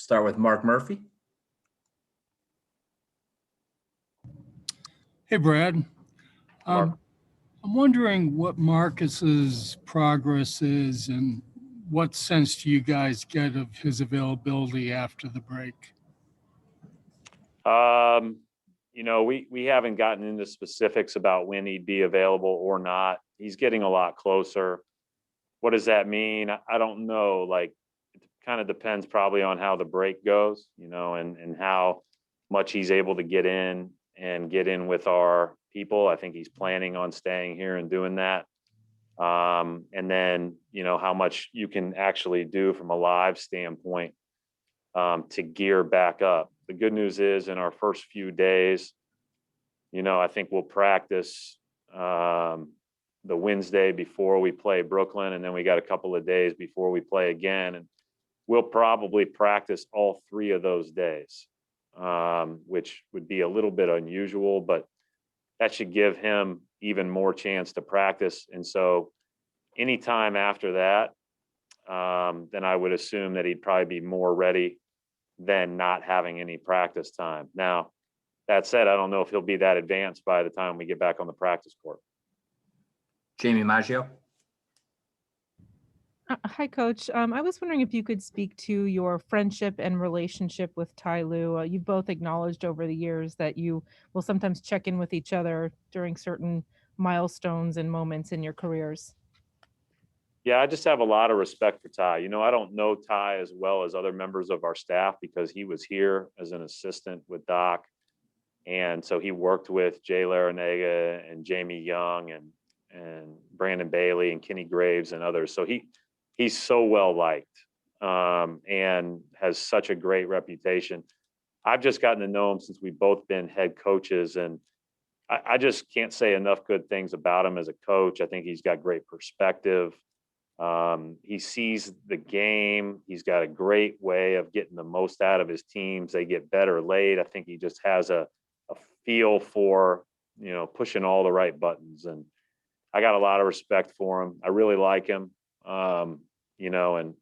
Start with Mark Murphy. Hey, Brad. I'm wondering what Marcus's progress is and what sense do you guys get of his availability after the break? We haven't gotten into specifics about when he'd be available or not. He's getting a lot closer. What does that mean? I don't know. Like, it kind of depends probably on how the break goes, and how much he's able to get in with our people. I think he's planning on staying here and doing that. And then, how much you can actually do from a live standpoint to gear back up. The good news is in our first few days, I think we'll practice the Wednesday before we play Brooklyn, and then we got a couple of days before we play again. And we'll probably practice all 3 of those days, which would be a little bit unusual, but that should give him even more chance to practice. And so anytime after that, then I would assume that he'd probably be more ready than not having any practice time. Now, that said, I don't know if he'll be that advanced by the time we get back on the practice court. Jamie Maggio. Hi, Coach. I was wondering if you could speak to your friendship and relationship with Ty Lue. You both acknowledged over the years that you will sometimes check in with each other during certain milestones and moments in your careers. Yeah, I just have a lot of respect for Ty. I don't know Ty as well as other members of our staff because he was here as an assistant with Doc. And so he worked with Jay Larinaga and Jamie Young and Brandon Bailey and Kenny Graves and others. So he's so well liked and has such a great reputation. I've just gotten to know him since we've both been head coaches, and I just can't say enough good things about him as a coach. I think he's got great perspective. He sees the game. He's got a great way of getting the most out of his teams. They get better late. I think he just has a feel for, pushing all the right buttons. And I got a lot of respect for him. I really like him, and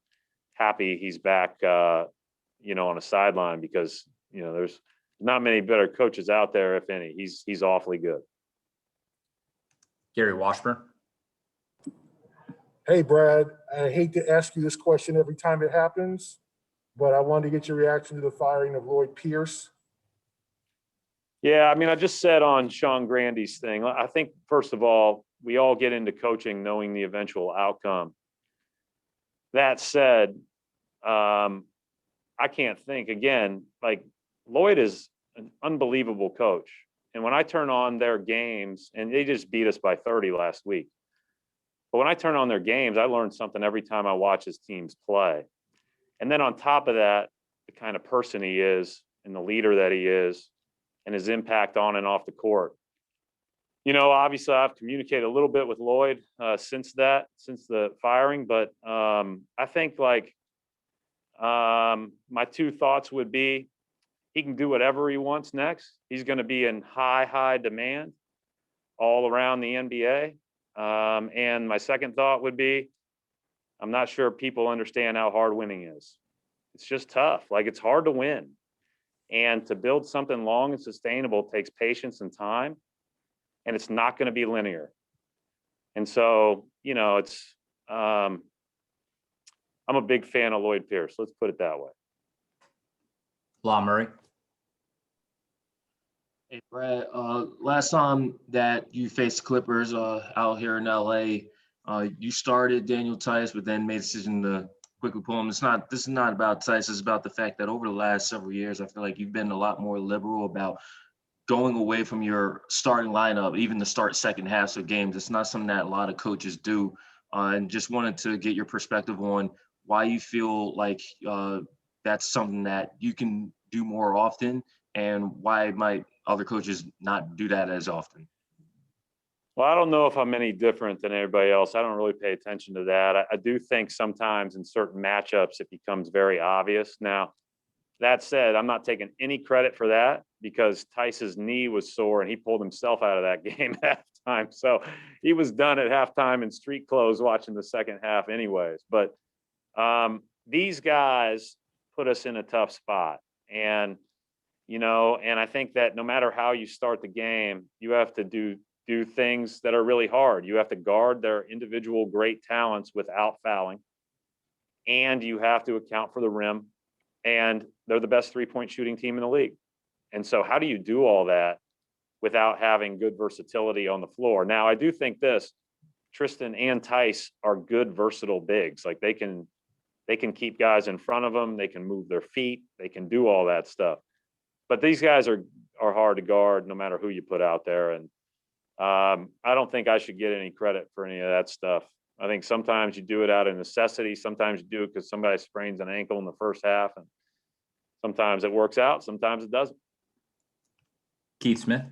happy he's back, on a sideline because, there's not many better coaches out there, if any. He's awfully good. Gary Washburn. Hey, Brad, I hate to ask you this question every time it happens, but I wanted to get your reaction to the firing of Lloyd Pierce. Yeah, I just said on Sean Grandy's thing, I think, first of all, we all get into coaching knowing the eventual outcome. That said, I can't think, again, like Lloyd is an unbelievable coach. And when I turn on their games, and they just beat us by 30 last week, but when I turn on their games, I learn something every time I watch his teams play. And then on top of that, the kind of person he is and the leader that he is and his impact on and off the court. Obviously I've communicated a little bit with Lloyd since the firing, but I think my 2 thoughts would be he can do whatever he wants next. He's going to be in high demand all around the NBA. And my second thought would be, I'm not sure people understand how hard winning is. It's just tough. Like, it's hard to win. And to build something long and sustainable takes patience and time, and it's not going to be linear. And so, I'm a big fan of Lloyd Pierce. Let's put it that way. Law Murray. Hey, Brad, last time that you faced the Clippers out here in LA, you started Daniel Tice, but then made a decision to quickly pull him. This is not about Tice. It's about the fact that over the last several years, I feel like you've been a lot more liberal about going away from your starting lineup, even the start second halves of games. It's not something that a lot of coaches do. And just wanted to get your perspective on why you feel like that's something that you can do more often, and why might other coaches not do that as often? Well, I don't know if I'm any different than everybody else. I don't really pay attention to that. I do think sometimes in certain matchups, it becomes very obvious. Now, that said, I'm not taking any credit for that because Tice's knee was sore and he pulled himself out of that game at halftime. So he was done at halftime in street clothes watching the second half anyways. But these guys put us in a tough spot. And, you know, and I think that no matter how you start the game, you have to do things that are really hard. You have to guard their individual great talents without fouling. And you have to account for the rim. And they're the best 3-point shooting team in the league. And so how do you do all that without having good versatility on the floor? Now, I do think this, Tristan and Tice are good, versatile bigs. Like they can keep guys in front of them. They can move their feet. They can do all that stuff. But these guys are hard to guard no matter who you put out there. And I don't think I should get any credit for any of that stuff. I think sometimes you do it out of necessity. Sometimes you do it because somebody sprains an ankle in the first half. And sometimes it works out. Sometimes it doesn't. Keith Smith.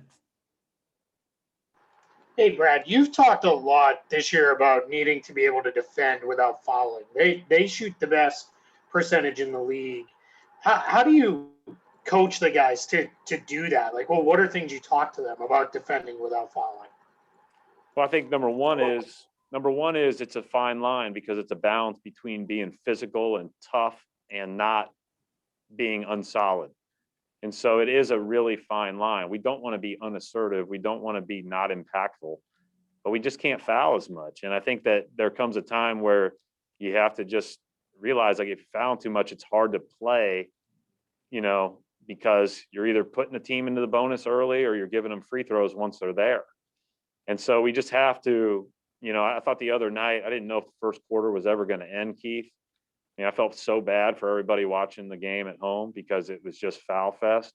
Hey, Brad, you've talked a lot this year about needing to be able to defend without fouling. They shoot the best percentage in the league. How do you coach the guys to do that? Like, well, what are things you talk to them about defending without fouling? Well, I think number one is it's a fine line because it's a balance between being physical and tough and not being unsolid. And so it is a really fine line. We don't want to be unassertive. We don't want to be not impactful, but we just can't foul as much. And I think that there comes a time where you have to just realize, like, if you foul too much, it's hard to play, you know, because you're either putting a team into the bonus early or you're giving them free throws once they're there. And so we just have to, you know, I thought the other night, I didn't know if the first quarter was ever going to end, Keith. I mean, I felt so bad for everybody watching the game at home because it was just foul fest.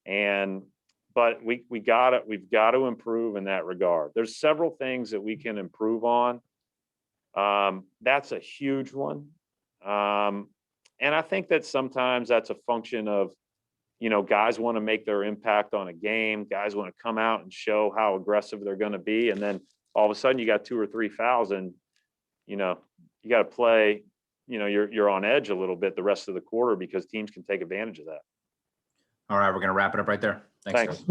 But we've got to improve in that regard. There's several things that we can improve on. That's a huge one. And I think that sometimes that's a function of, you know, guys want to make their impact on a game. Guys want to come out and show how aggressive they're going to be. And then all of a sudden you got 2 or 3 fouls and, you know, you got to play, you know, you're on edge a little bit the rest of the quarter because teams can take advantage of that. All right, we're going to wrap it up right there. Thanks. Thanks.